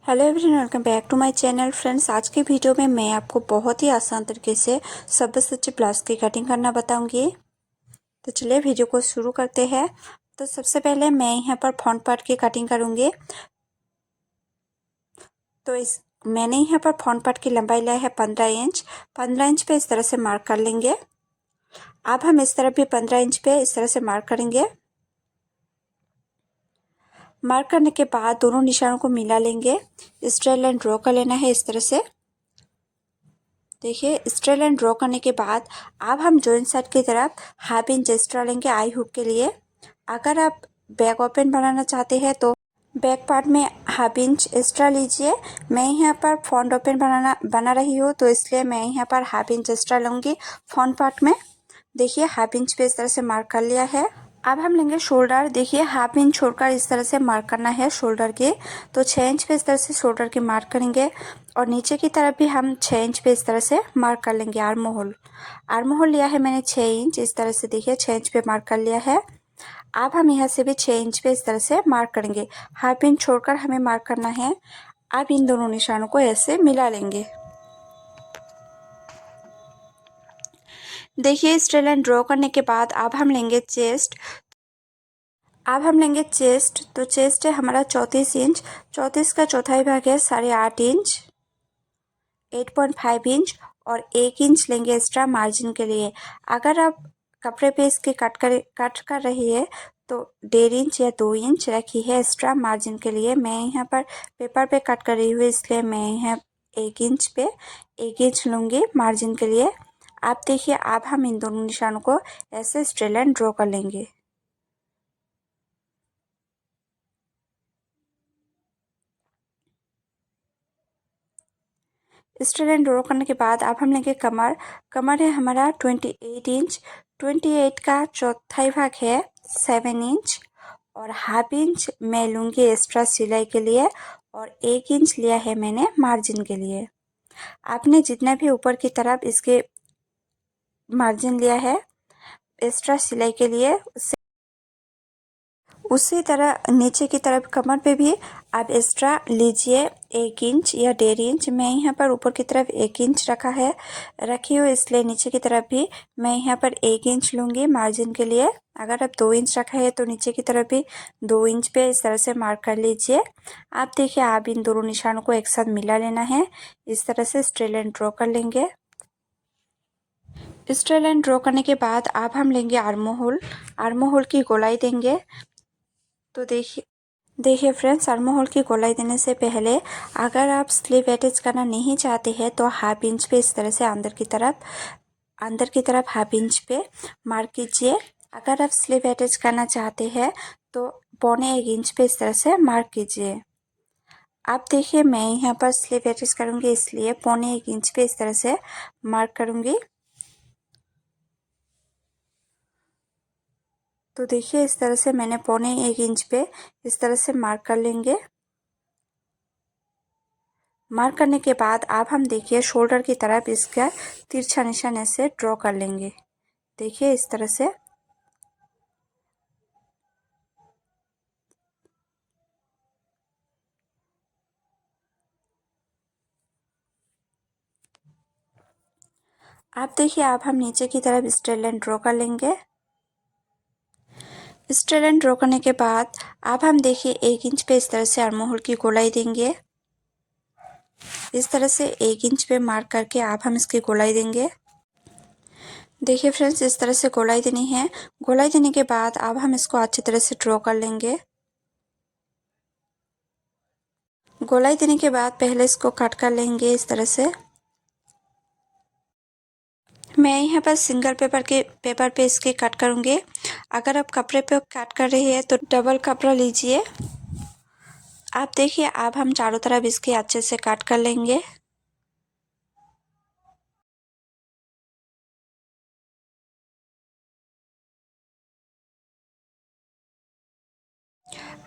Hello everyone, welcome back to my channel. Friends, आज के video में मैं आपको बहुत ही आसान तरीके से सब्यसाची ब्लाउज की कटिंग करना बताऊंगी। तो चलिए वीडियो को शुरू करते हैं। तो सबसे पहले मैं यहाँ पर फ्रंट पार्ट की कटिंग करूंगी। तो मैंने यहाँ पर फ्रंट पार्ट की लंबाई लिया है 15 इंच। 15 इंच पे इस तरह से मार्क कर लेंगे। अब हम इस तरफ भी 15 इंच पे इस तरह से मार्क करेंगे। मार्क करने के बाद दोनों निशानों को मिला लेंगे। स्ट्रेट लाइन ड्रॉ कर लेना है इस तरह से। देखिए, स्ट्रेट लाइन ड्रॉ करने के बाद अब हम जॉइंट साइड की तरफ हाफ इंच एक्स्ट्रा लेंगे आई हुक के लिए। अगर आप बैक ओपन बनाना चाहते हैं तो बैक पार्ट में हाफ इंच एक्स्ट्रा लीजिए। मैं यहाँ पर फ्रंट ओपन बना रही हूँ, तो इसलिए मैं यहाँ पर हाफ इंच एक्स्ट्रा लूँगी फ्रंट पार्ट में। देखिए, हाफ इंच पे इस तरह से मार्क कर लिया है। अब हम लेंगे शोल्डर। देखिए, हाफ इंच छोड़कर इस तरह से मार्क करना है शोल्डर के। तो 6 इंच पे इस तरह से शोल्डर के मार्क करेंगे और नीचे की तरफ भी हम 6 इंच पे इस तरह से मार्क कर लेंगे। आर्म होल लिया है मैंने 6 इंच इस तरह से। देखिए, 6 इंच पे मार्क कर लिया है। अब हम यहाँ से भी 6 इंच पे इस तरह से मार्क करेंगे। हाफ इंच छोड़कर हमें मार्क करना है। अब इन दोनों निशानों को ऐसे मिला लेंगे। देखिए, स्ट्रेट लाइन ड्रॉ करने के बाद अब हम लेंगे चेस्ट। तो चेस्ट है हमारा 34 इंच। 34 का चौथाई भाग है 8.5 इंच, 8.5 इंच और 1 इंच लेंगे एक्स्ट्रा मार्जिन के लिए। अगर आप कपड़े पे इसके कट कर रही है तो 1.5 इंच या 2 इंच रखी है एक्स्ट्रा मार्जिन के लिए। मैं यहाँ पर पेपर पे कट कर रही हूँ, इसलिए मैं यहाँ 1 इंच पे 1 इंच लूँगी मार्जिन के लिए। आप देखिए, अब हम इन दोनों निशानों को ऐसे स्ट्रेट लाइन ड्रॉ कर लेंगे। स्ट्रेट लाइन ड्रॉ करने के बाद अब हम लेंगे कमर। कमर है हमारा 28 इंच। 28 का चौथाई भाग है 7 इंच और हाफ इंच मैं लूँगी एक्स्ट्रा सिलाई के लिए और 1 इंच लिया है मैंने मार्जिन के लिए। आपने जितना भी ऊपर की तरफ इसके मार्जिन लिया है एक्स्ट्रा सिलाई के लिए, उसी तरह नीचे की तरफ कमर पे भी आप एक्स्ट्रा लीजिए 1 इंच या 1.5 इंच। मैं यहाँ पर ऊपर की तरफ 1 इंच रखी हूँ, इसलिए नीचे की तरफ भी मैं यहाँ पर 1 इंच लूँगी मार्जिन के लिए। अगर आप 2 इंच रखा है तो नीचे की तरफ भी 2 इंच पे इस तरह से मार्क कर लीजिए। आप देखिए, आप इन दोनों निशानों को एक साथ मिला लेना है। इस तरह से स्ट्रेट लाइन ड्रॉ कर लेंगे। स्ट्रेट लाइन ड्रॉ करने के बाद अब हम लेंगे आर्म होल की गोलाई देंगे। तो देखिए फ्रेंड्स, आर्म होल की गोलाई देने से पहले अगर आप स्लीव अटैच करना नहीं चाहते हैं तो हाफ इंच पे इस तरह से अंदर की तरफ हाफ इंच पे मार्क कीजिए। अगर आप स्लीव अटैच करना चाहते हैं तो 1.25 इंच पे इस तरह से मार्क कीजिए। आप देखिए, मैं यहाँ पर स्लीव अटैच करूँगी इसलिए 1.25 इंच पे इस तरह से मार्क करूँगी। तो देखिए, इस तरह से मैंने 1.25 इंच पे इस तरह से मार्क कर लेंगे। मार्क करने के बाद अब हम देखिए शोल्डर की तरफ इसका तिरछा निशान ऐसे ड्रॉ कर लेंगे। देखिए, इस तरह से। आप देखिए, अब हम नीचे की तरफ स्ट्रेट लाइन ड्रॉ कर लेंगे। स्ट्रेट लाइन ड्रॉ करने के बाद अब हम देखिए 1 इंच पे इस तरह से आर्म होल की गोलाई देंगे। इस तरह से 1 इंच पे मार्क करके अब हम इसकी गोलाई देंगे। देखिए फ्रेंड्स, इस तरह से गोलाई देनी है। गोलाई देने के बाद अब हम इसको अच्छी तरह से ड्रॉ कर लेंगे। गोलाई देने के बाद पहले इसको कट कर लेंगे इस तरह से। मैं यहाँ पर सिंगल पेपर पे इसके कट करूँगी। अगर आप कपड़े पे कट कर रही है तो डबल कपड़ा लीजिए। आप देखिए, अब हम चारों तरफ इसके अच्छे से कट कर लेंगे।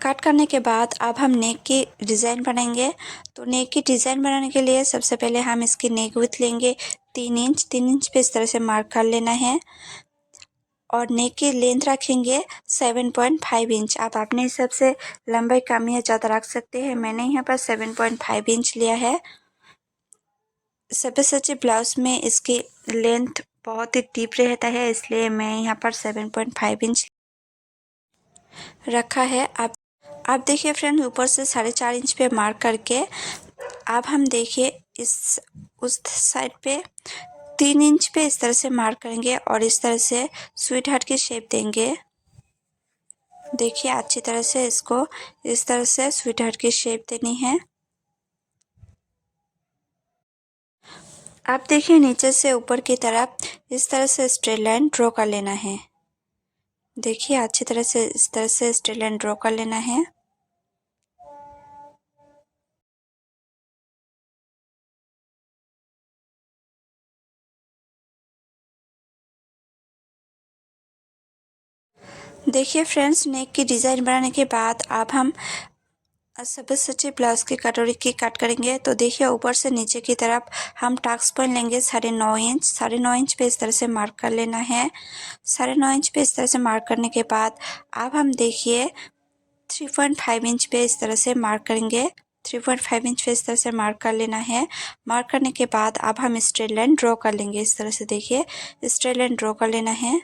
कट करने के बाद अब हम नेक की डिज़ाइन बनाएंगे। तो नेक की डिज़ाइन बनाने के लिए सबसे पहले हम इसकी नेक विड्थ लेंगे 3 इंच। 3 इंच पे इस तरह से मार्क कर लेना है और नेक की लेंथ रखेंगे 7.5 इंच। आप अपने हिसाब से लंबाई कम या ज़्यादा रख सकते हैं। मैंने यहाँ पर 7.5 इंच लिया है। सब्यसाची ब्लाउज में इसकी लेंथ बहुत ही डीप रहता है, इसलिए मैं यहाँ पर 7.5 इंच रखा है। आप देखिए फ्रेंड, ऊपर से 4.5 इंच पे मार्क करके अब हम देखिए इस उस साइड पे 3 इंच पे इस तरह से मार्क करेंगे और इस तरह से स्वीट हार्ट की शेप देंगे। देखिए अच्छी तरह से इसको इस तरह से स्वीट हार्ट की शेप देनी है। आप देखिए नीचे से ऊपर की तरफ इस तरह से स्ट्रेट लाइन ड्रॉ कर लेना है। देखिए अच्छी तरह से इस तरह से स्ट्रेट लाइन ड्रॉ कर लेना है। देखिए फ्रेंड्स, नेक की डिज़ाइन बनाने के बाद अब हम सब्यसाची ब्लाउज की कटोरी की कट करेंगे। तो देखिए ऊपर से नीचे की तरफ हम टक्स पॉइंट लेंगे 9.5 इंच। 9.5 इंच पे इस तरह से मार्क कर लेना है। 9.5 इंच पे इस तरह से मार्क करने के बाद अब हम देखिए 3.5 इंच पे इस तरह से मार्क करेंगे। 3.5 इंच पे इस तरह से मार्क कर लेना है। मार्क करने के बाद अब हम स्ट्रेट लाइन ड्रॉ कर लेंगे। इस तरह से देखिए स्ट्रेट लाइन ड्रॉ कर लेना है।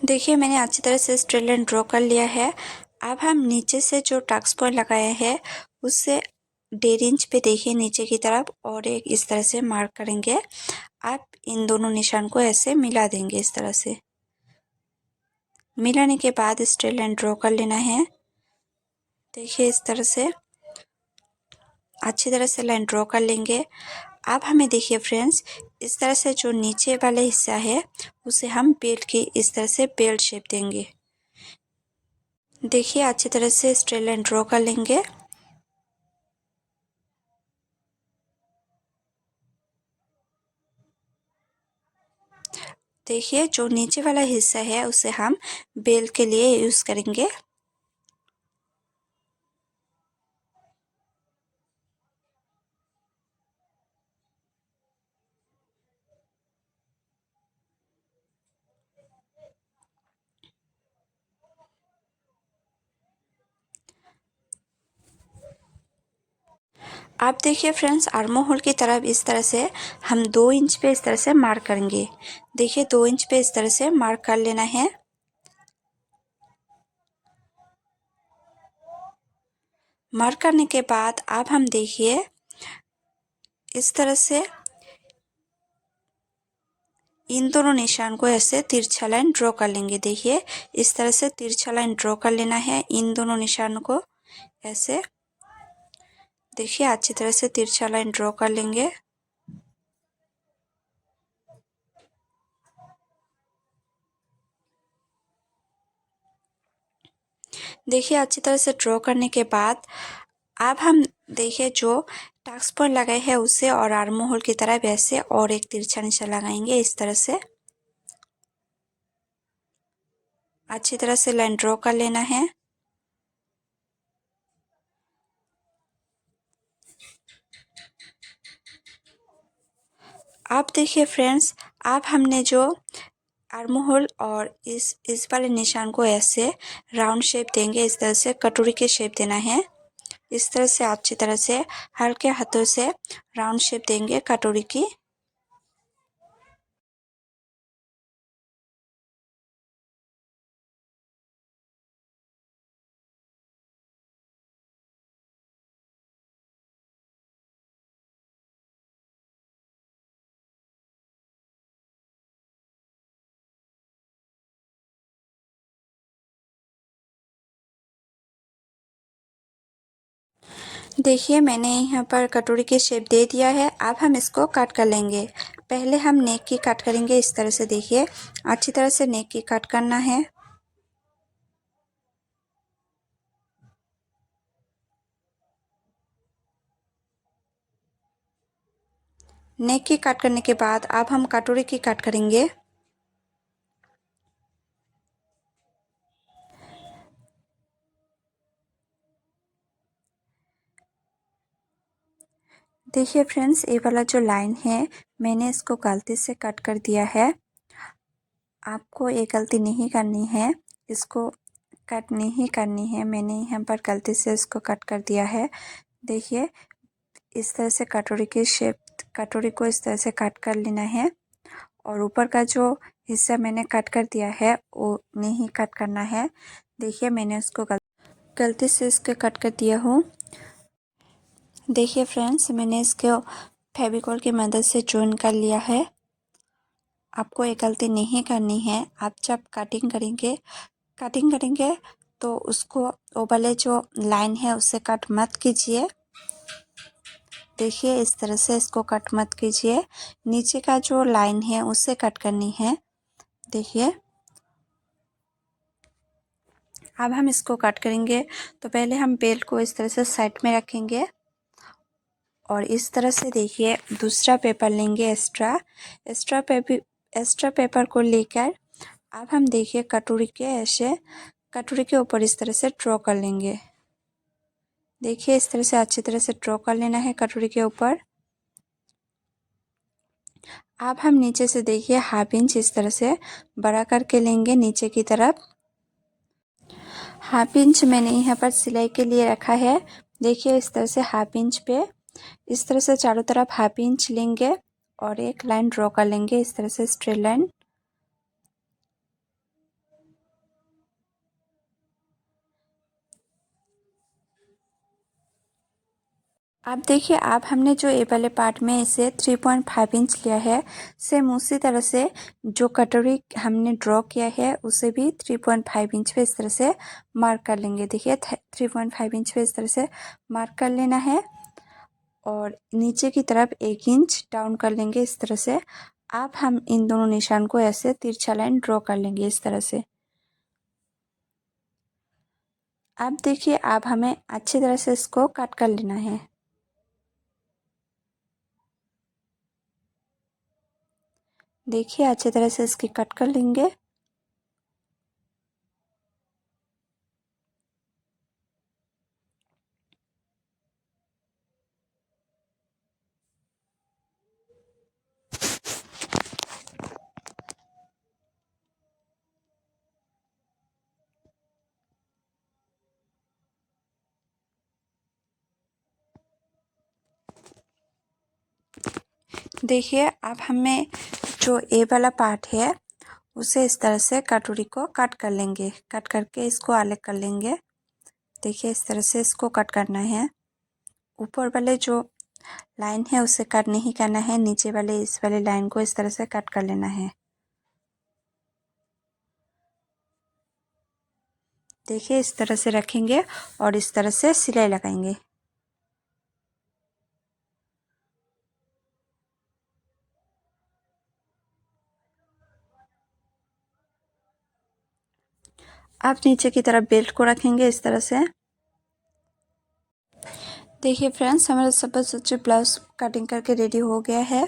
देखिए मैंने अच्छी तरह से स्ट्रेट लाइन ड्रॉ कर लिया है। अब हम नीचे से जो टक्स पॉइंट लगाया है उससे 1.5 इंच पे देखिए नीचे की तरफ और एक इस तरह से मार्क करेंगे। आप इन दोनों निशान को ऐसे मिला देंगे। इस तरह से मिलाने के बाद स्ट्रेट लाइन ड्रॉ कर लेना है। देखिए इस तरह से अच्छी तरह से लाइन ड्रॉ कर लेंगे। अब हमें देखिए फ्रेंड्स, इस तरह से जो नीचे वाला हिस्सा है उसे हम बेल्ट की इस तरह से बेल्ट शेप देंगे। देखिए अच्छी तरह से स्ट्रेट लाइन ड्रॉ कर लेंगे। देखिए जो नीचे वाला हिस्सा है उसे हम बेल के लिए यूज करेंगे। आप देखिए फ्रेंड्स, आर्मो होल की तरफ इस तरह से हम 2 इंच पे इस तरह से मार्क करेंगे। देखिए 2 इंच पे इस तरह से मार्क कर लेना है। मार्क करने के बाद अब हम देखिए इस तरह से इन दोनों निशान को ऐसे तिरछा लाइन ड्रॉ कर लेंगे। देखिए इस तरह से तिरछा लाइन ड्रॉ कर लेना है इन दोनों निशानों को ऐसे। देखिए अच्छी तरह से तिरछा लाइन ड्रॉ कर लेंगे। देखिए अच्छी तरह से ड्रॉ करने के बाद अब हम देखिए जो टक्स पॉइंट लगाए हैं उसे और आर्म होल की तरफ ऐसे और एक तिरछा निशान लगाएंगे। इस तरह से अच्छी तरह से लाइन ड्रॉ कर लेना है। आप देखिए फ्रेंड्स, अब हमने जो आर्म होल और इस वाले निशान को ऐसे राउंड शेप देंगे। इस तरह से कटोरी की शेप देना है। इस तरह से अच्छी तरह से हल्के हाथों से राउंड शेप देंगे कटोरी की। देखिए मैंने यहाँ पर कटोरी की शेप दे दिया है। अब हम इसको कट कर लेंगे। पहले हम नेक की कट करेंगे। इस तरह से देखिए अच्छी तरह से नेक की कट करना है। नेक की कट करने के बाद अब हम कटोरी की कट करेंगे। देखिए फ्रेंड्स, ये वाला जो लाइन है मैंने इसको गलती से कट कर दिया है। आपको ये गलती नहीं करनी है, इसको कट नहीं करनी है। मैंने यहाँ पर गलती से इसको कट कर दिया है। देखिए इस तरह से कटोरी को इस तरह से कट कर लेना है और ऊपर का जो हिस्सा मैंने कट कर दिया है वो नहीं कट करना है। देखिए मैंने उसको गलती से इसको कट कर दिया हूँ। देखिए फ्रेंड्स, मैंने इसको फेविकॉल की मदद से जॉइन कर लिया है। आपको ये गलती नहीं करनी है। आप जब कटिंग करेंगे तो उसको वो वाले जो लाइन है उससे कट मत कीजिए। देखिए इस तरह से इसको कट मत कीजिए, नीचे का जो लाइन है उससे कट करनी है। देखिए अब हम इसको कट करेंगे तो पहले हम बेल्ट को इस तरह से साइड में रखेंगे और इस तरह से देखिए दूसरा पेपर लेंगे एक्स्ट्रा पेपर को लेकर अब हम देखिए कटोरी के ऊपर इस तरह से ड्रॉ कर लेंगे। देखिए इस तरह से अच्छी तरह से ड्रॉ कर लेना है कटोरी के ऊपर। अब हम नीचे से देखिए हाफ इंच इस तरह से बड़ा करके लेंगे नीचे की तरफ। हाफ इंच मैंने यहाँ पर सिलाई के लिए रखा है। देखिए इस तरह से हाफ इंच पे इस तरह से चारों तरफ हाफ इंच लेंगे और एक लाइन ड्रॉ कर लेंगे इस तरह से स्ट्रेट लाइन। अब देखिए अब हमने जो ए वाले पार्ट में इसे 3.5 इंच लिया है, सेम उसी तरह से जो कटोरी हमने ड्रॉ किया है उसे भी 3.5 इंच पे इस तरह से मार्क कर लेंगे। देखिए 3.5 इंच पे इस तरह से मार्क कर लेना है और नीचे की तरफ 1 इंच डाउन कर लेंगे इस तरह से। अब हम इन दोनों निशान को ऐसे तिरछा लाइन ड्रॉ कर लेंगे इस तरह से। अब देखिए अब हमें अच्छी तरह से इसको कट कर लेना है। देखिए अच्छी तरह से इसकी कट कर लेंगे। देखिए अब हमें जो ए वाला पार्ट है उसे इस तरह से कटोरी को कट कर लेंगे, कट करके इसको अलग कर लेंगे। देखिए इस तरह से इसको कट करना है। ऊपर वाले जो लाइन है उसे कट नहीं करना है, नीचे वाले इस वाले लाइन को इस तरह से कट कर लेना है। देखिए इस तरह से रखेंगे और इस तरह से सिलाई लगाएंगे। अब नीचे की तरफ बेल्ट को रखेंगे इस तरह से। देखिए फ्रेंड्स, हमारा सब ब्लाउज कटिंग करके रेडी हो गया है।